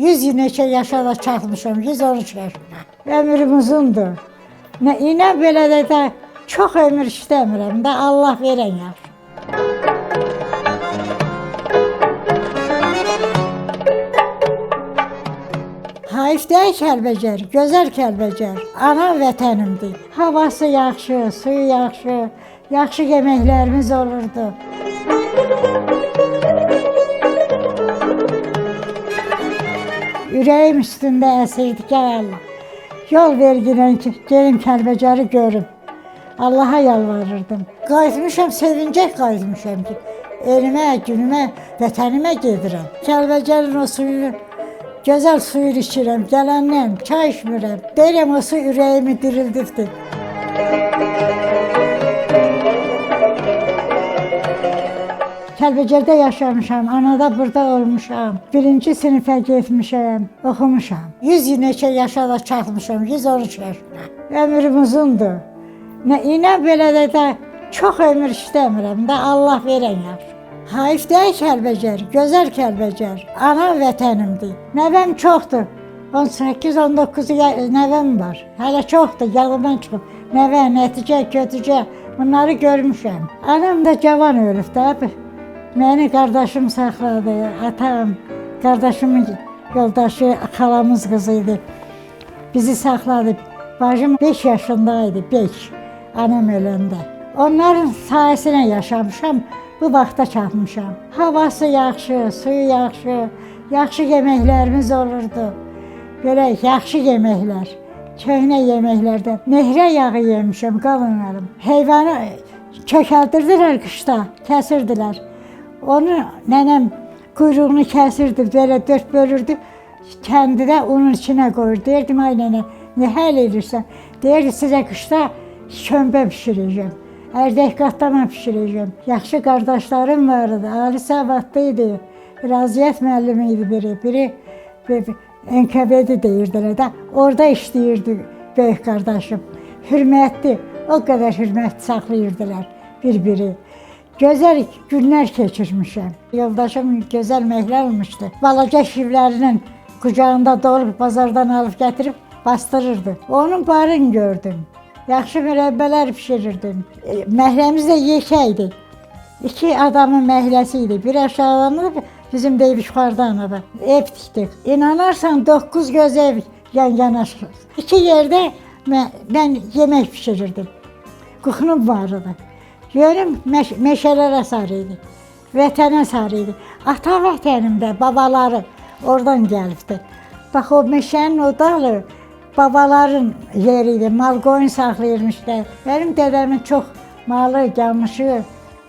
100 neçə yaşa da çatmışam, 113 yaşına. Ömrüm uzundur. İnə belə də çox ömür istəmirəm də, Allah verən yaş. Hayf deyil Kəlbəcər, gözəl Kəlbəcər, ana vətənimdir. Havası yaxşı, suyu yaxşı, yaxşı yeməklərimiz olurdu. Ürəyim üstündə əsirdi ki, Allah. Yol vergilən ki, gelin Kəlbəcəri görüm. Allaha yalvarırdım. Qayıtmışam, sevincək qayıtmışam ki, elimə, günümə, vətənimə gedirəm. Kəlbəcərin o suyu, gözəl suyu içirəm, gələndən çay içmirəm. Deyirəm, o su ürəyimi dirildibdir. Kəlbəcərdə yaşamışam, anada burada olmuşam. 1-ci sinifə getmişəm, oxumuşam. 100 neçə yaşa da çatmışam, 113 yaşına. Ömrüm uzundur. İnə belə də çox ömür istəmirəm də, Allah verən yaş. Hayf deyil Kəlbəcər, gözəl Kəlbəcər, ana vətənimdir. Nəvəm çoxdur, 18-19 nəvəm var. Hələ çoxdur, yadımdan çıxıb. Nəvə, nəticə, kötücə, bunları görmüşəm. Anam da cavan ölüb də. Məni qardaşım saxladı, atam, qardaşımın yoldaşı, xalamız qızı idi. Bizi saxladı. Bacım 5 yaşındaydı, 5, anam öləndə. Onların sayəsində yaşamışam, bu vaxta çatmışam. Havası yaxşı, suyu yaxşı, yaxşı yeməklərimiz olurdu. Belə yaxşı yeməklər, köhnə yeməklərdən. Nehrə yağı yemişəm, qalınlarım. Heyvanı kökəldirdilər qışda, kəsirdilər. Onu nənəm quyruğunu kəsirdi, belə 4 bölürdü, kəndidə onun içinə qoyur. Deyirdim, ay nənə, nə həll edirsən? Deyirdi, sizə qışda kömbə pişirəcəm, ərdək qatlama pişirəcəm. Yaxşı qardaşlarım vardı, ali savadlıydı, riyaziyyat müəllimi idi biri NKV'di deyirdilər də, orada işləyirdi böyük qardaşım. Hürmətli, o qədər hürmət saxlayırdılar bir-biri. Gözəl günlər keçirmişəm. Yoldaşım gözəl məhlə olmuşdu. Balaca şivlərinin qucağında dolub, bazardan alıb gətirib bastırırdı. Onun barını gördüm. Yaxşı mürəbbələr pişirirdim. Məhləmiz də yekəydi. 2 adamın məhləsi idi. Bir aşağıdan, bizim də ev yuxarıdan da. Ev tikdik. İnanarsan 9 göz ev yan-yanaşır. 2 yerdə mən yemək pişirirdim. Quxunum vardı. Yönüm meşələrə sarı idi, vətənə sarı idi. Ata vətənimdə babaları oradan gəlibdi. Bax, o meşənin o dalı babaların yeri idi, mal qoyun saxlayırmışlar. Mənim dədəmin çox malı, qamışı,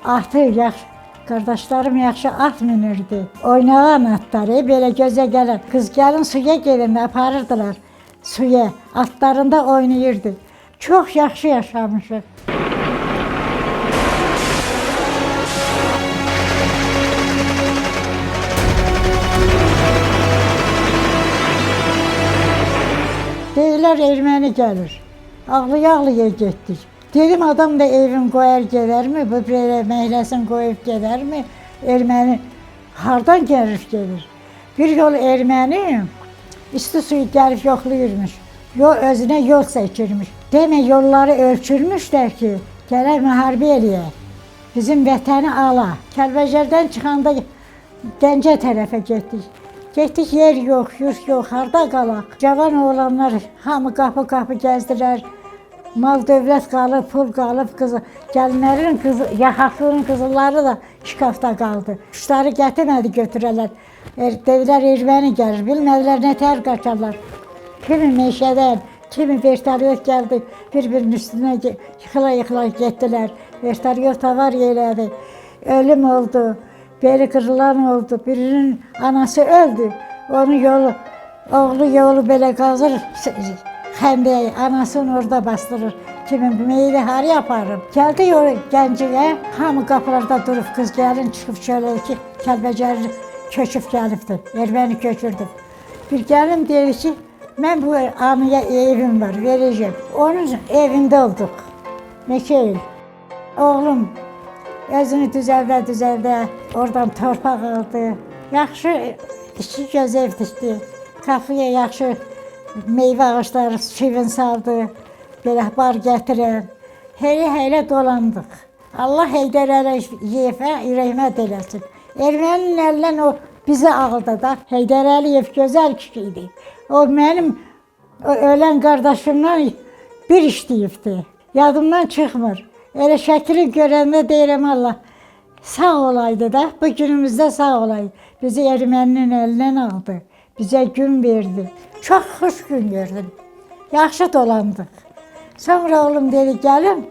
atı, yaxşı, qardaşlarım yaxşı at minirdi. Oynağan atları, belə gözə gələn. Qız gəlin suya gelin, aparırdılar suya, atlarında oynayırdı. Çox yaxşı yaşamışıq. Deyirlər, erməni gəlir. Ağlaya-ağlaya getdik. Dedim, adam da evin qoyar gedərmi? Bu belə məhləsin qoyub gedərmi? Erməni hardan gəlib gedir? Bir yol erməni isti suyu gəlib yoxlayırmış. Özünə yol seçirmiş. Demə, yolları ölçürmüşlər ki, gələk müharibə eləyək. Bizim vətəni ala. Kəlbəcərdən çıxanda Gəncə tərəfə getdik. Getdik, yer yox, yurt yox, harda qalaq? Cavan oğlanlar hamı qapı-qapı gəzdilər. Mal dövlət qalıb, pul qalıb, gəlinlərin yaxaqlının qızılları da şkafda qaldı. Kuşları gətirmədi götürələr. Dedilər, erməni gəlir, bilmədilər, nətər qaçarlar. Kimi meşədən, kimi vertolyot gəldi, bir-birinin üstünə yıxıla-yıxıla getdilər. Vertolyot avar elədi, ölüm oldu. Beli qırılan oldu, birinin anası öldü. Onun yolu, oğlu yolu belə qazır, xəndəyi, anasını orada bastırır. Kimin meyli harı yaparım. Gəldik o Gəncəyə, hamı qapılarda durub, qız gəlin çıxıb şöyle ki, Kəlbəcəri köçüb gəlibdi, erməni köçürdü. Bir gəlin deyir ki, mən bu anıya evim var, verəcəm. Onun evində olduq, neçə il. Oğlum özünü düzəldə, oradan torpaq aldı. Yaxşı, 2 göz ev tikdi. Qapıya yaxşı meyvə ağacları şivin saldı, belə bar gətirən. Heylə dolandıq. Allah Heydər Əliyevə ürəyimət eləsin. Erməninin əlindən o bizi aldı da. Heydər Əliyev gözəl kişi idi. O mənim ölən qardaşımdan bir işləyibdi. Yadımdan çıxmır. Elə şəkili görəndə deyirəm Allah sağ olaydı da, bu günümüzdə sağ olaydı. Bizi erməninin əlindən aldı, bizə gün verdi. Çox xoş gün gördüm, yaxşı dolandıq. Sonra oğlum dedi, gəlin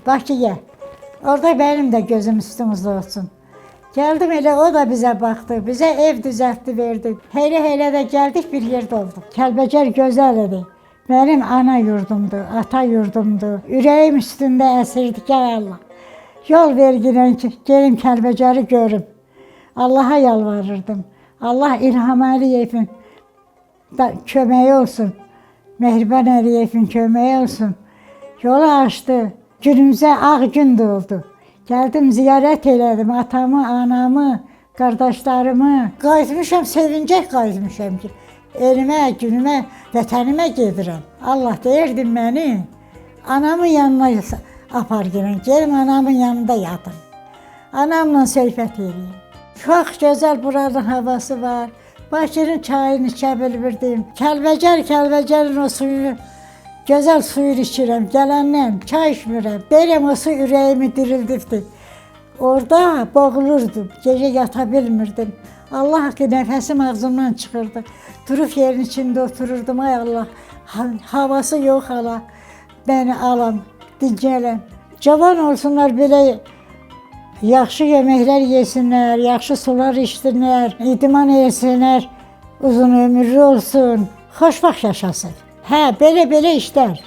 Bakıya, orada mənim də gözüm üstümüzdə olsun. Gəldim elə, o da bizə baxdı, bizə ev düzəltdi, verdi. Heylə də gəldik, bir yerdə olduq. Kəlbəcər gözəl idi. Mənim ana yurdumdur, ata yurdumdur. Ürəyim üstündə əsirdi ki, Allah. Yol vergilən ki, gelin Kəlbəcəri görüm. Allaha yalvarırdım. Allah İlham Əliyevin köməyi olsun. Mehriban Əliyevin köməyi olsun. Yolu açdı. Günümüzə ağ gün oldu. Gəldim, ziyarət elədim atamı, anamı, qardaşlarımı. Qayıtmışam, sevincək qayıtmışam ki, elimə, günümə, vətənimə gedirəm. Allah deyirdi məni, anamın yanına apar gəlin, gelim anamın yanında yatım. Anamla söhbət edeyim. Çox gözəl buranın havası var. Bakının çayını içə bilmirdim. Kəlbəcərin o suyunu, gözəl suyunu içirəm. Gələndən çay içmirəm. Deyirəm o su ürəyimi dirildibdi. Orada boğulurdum, gecə yata bilmirdim. Allah haqqı nəfəsim ağzımdan çıxırdı. Durub yerin içində otururdum, ay Allah. Havası yox hala, bəni alam, dincələm. Cavan olsunlar belə yaxşı yeməklər yesinlər, yaxşı sular içsinlər, idman etsinlər, uzun ömürlü olsun, xoşbaxt yaşasın. Hə, belə işlər.